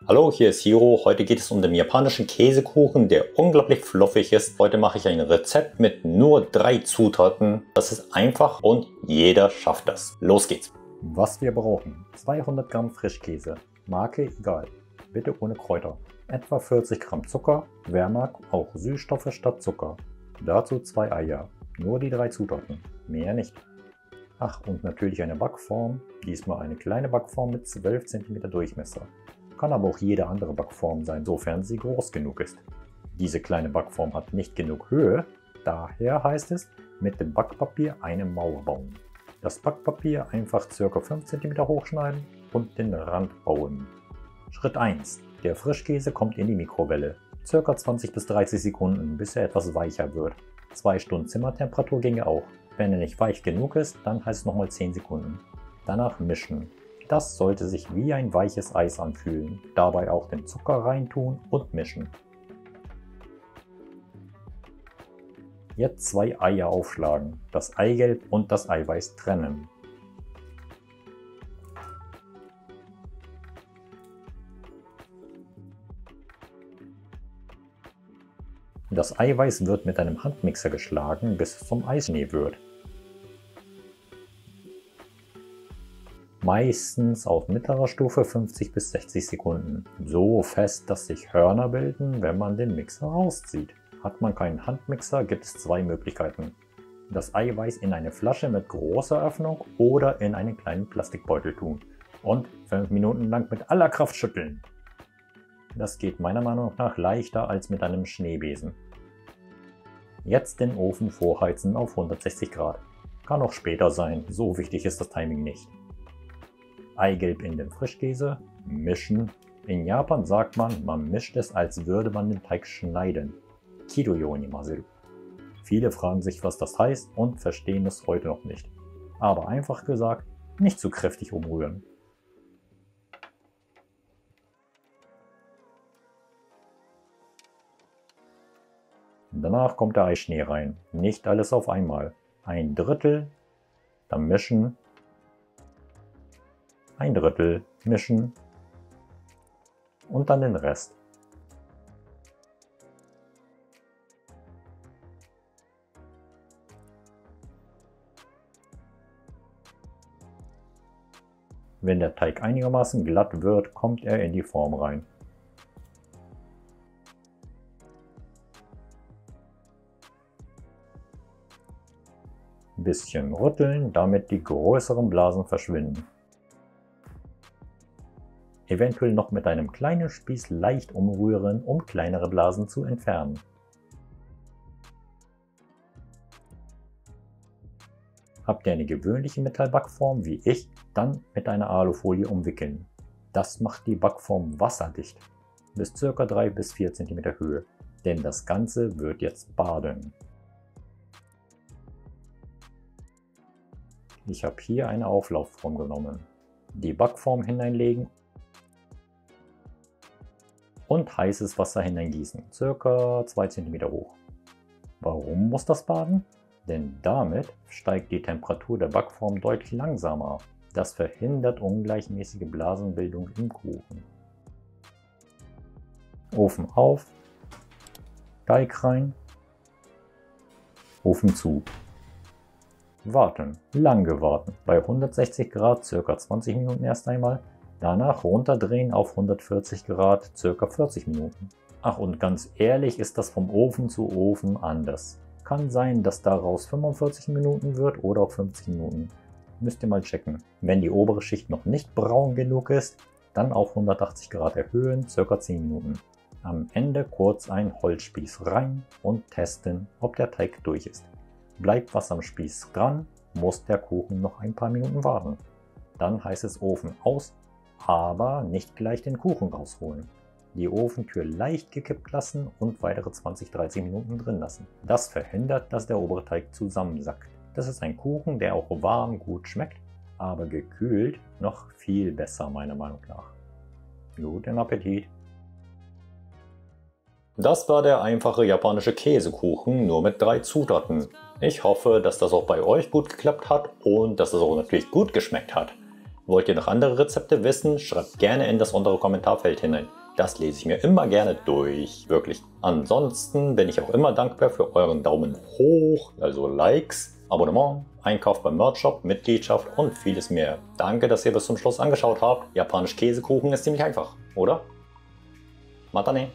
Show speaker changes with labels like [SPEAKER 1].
[SPEAKER 1] Hallo, hier ist Hiro. Heute geht es um den japanischen Käsekuchen, der unglaublich fluffig ist. Heute mache ich ein Rezept mit nur 3 Zutaten. Das ist einfach und jeder schafft das. Los geht's!
[SPEAKER 2] Was wir brauchen: 200 Gramm Frischkäse, Marke egal, bitte ohne Kräuter, etwa 40 Gramm Zucker, wer mag auch Süßstoffe statt Zucker, dazu 2 Eier, nur die 3 Zutaten, mehr nicht. Ach, und natürlich eine Backform, diesmal eine kleine Backform mit 12 cm Durchmesser. Kann aber auch jede andere Backform sein, sofern sie groß genug ist. Diese kleine Backform hat nicht genug Höhe, daher heißt es, mit dem Backpapier eine Mauer bauen. Das Backpapier einfach ca. 5 cm hochschneiden und den Rand bauen. Schritt 1. Der Frischkäse kommt in die Mikrowelle. Ca. 20 bis 30 Sekunden, bis er etwas weicher wird. 2 Stunden Zimmertemperatur ginge auch. Wenn er nicht weich genug ist, dann heißt es nochmal 10 Sekunden. Danach mischen. Das sollte sich wie ein weiches Eis anfühlen. Dabei auch den Zucker reintun und mischen. Jetzt 2 Eier aufschlagen, das Eigelb und das Eiweiß trennen. Das Eiweiß wird mit einem Handmixer geschlagen, bis es zum Eisschnee wird. Meistens auf mittlerer Stufe 50 bis 60 Sekunden. So fest, dass sich Hörner bilden, wenn man den Mixer rauszieht. Hat man keinen Handmixer, gibt es 2 Möglichkeiten. Das Eiweiß in eine Flasche mit großer Öffnung oder in einen kleinen Plastikbeutel tun und 5 Minuten lang mit aller Kraft schütteln. Das geht meiner Meinung nach leichter als mit einem Schneebesen. Jetzt den Ofen vorheizen auf 160 Grad. Kann auch später sein, so wichtig ist das Timing nicht. Eigelb in den Frischkäse, mischen. In Japan sagt man, man mischt es, als würde man den Teig schneiden. Kiruyo ni mazeru. Viele fragen sich, was das heißt und verstehen es heute noch nicht. Aber einfach gesagt, nicht zu kräftig umrühren. Danach kommt der Eischnee rein. Nicht alles auf einmal. 1/3, dann mischen. 1/3 mischen und dann den Rest. Wenn der Teig einigermaßen glatt wird, kommt er in die Form rein. Ein bisschen rütteln, damit die größeren Blasen verschwinden. Eventuell noch mit einem kleinen Spieß leicht umrühren, um kleinere Blasen zu entfernen. Habt ihr eine gewöhnliche Metallbackform wie ich, dann mit einer Alufolie umwickeln. Das macht die Backform wasserdicht, bis ca. 3 bis 4 cm Höhe, denn das Ganze wird jetzt baden. Ich habe hier eine Auflaufform genommen. Die Backform hineinlegen und heißes Wasser hineingießen, ca. 2 cm hoch. Warum muss das baden? Denn damit steigt die Temperatur der Backform deutlich langsamer. Das verhindert ungleichmäßige Blasenbildung im Kuchen. Ofen auf, Teig rein, Ofen zu. Warten, lange warten, bei 160 Grad ca. 20 Minuten erst einmal. Danach runterdrehen auf 140 Grad, ca. 40 Minuten. Ach, und ganz ehrlich ist das vom Ofen zu Ofen anders. Kann sein, dass daraus 45 Minuten wird oder auch 50 Minuten. Müsst ihr mal checken. Wenn die obere Schicht noch nicht braun genug ist, dann auf 180 Grad erhöhen, ca. 10 Minuten. Am Ende kurz ein Holzspieß rein und testen, ob der Teig durch ist. Bleibt was am Spieß dran, muss der Kuchen noch ein paar Minuten warten. Dann heißt es Ofen aus, aber nicht gleich den Kuchen rausholen. Die Ofentür leicht gekippt lassen und weitere 20-30 Minuten drin lassen. Das verhindert, dass der obere Teig zusammensackt. Das ist ein Kuchen, der auch warm gut schmeckt, aber gekühlt noch viel besser meiner Meinung nach. Guten Appetit!
[SPEAKER 1] Das war der einfache japanische Käsekuchen, nur mit 3 Zutaten. Ich hoffe, dass das auch bei euch gut geklappt hat und dass es auch natürlich gut geschmeckt hat. Wollt ihr noch andere Rezepte wissen? Schreibt gerne in das untere Kommentarfeld hinein. Das lese ich mir immer gerne durch. Wirklich. Ansonsten bin ich auch immer dankbar für euren Daumen hoch, also Likes, Abonnement, Einkauf beim Merch-Shop, Mitgliedschaft und vieles mehr. Danke, dass ihr bis zum Schluss angeschaut habt. Japanisch Käsekuchen ist ziemlich einfach, oder? Matane!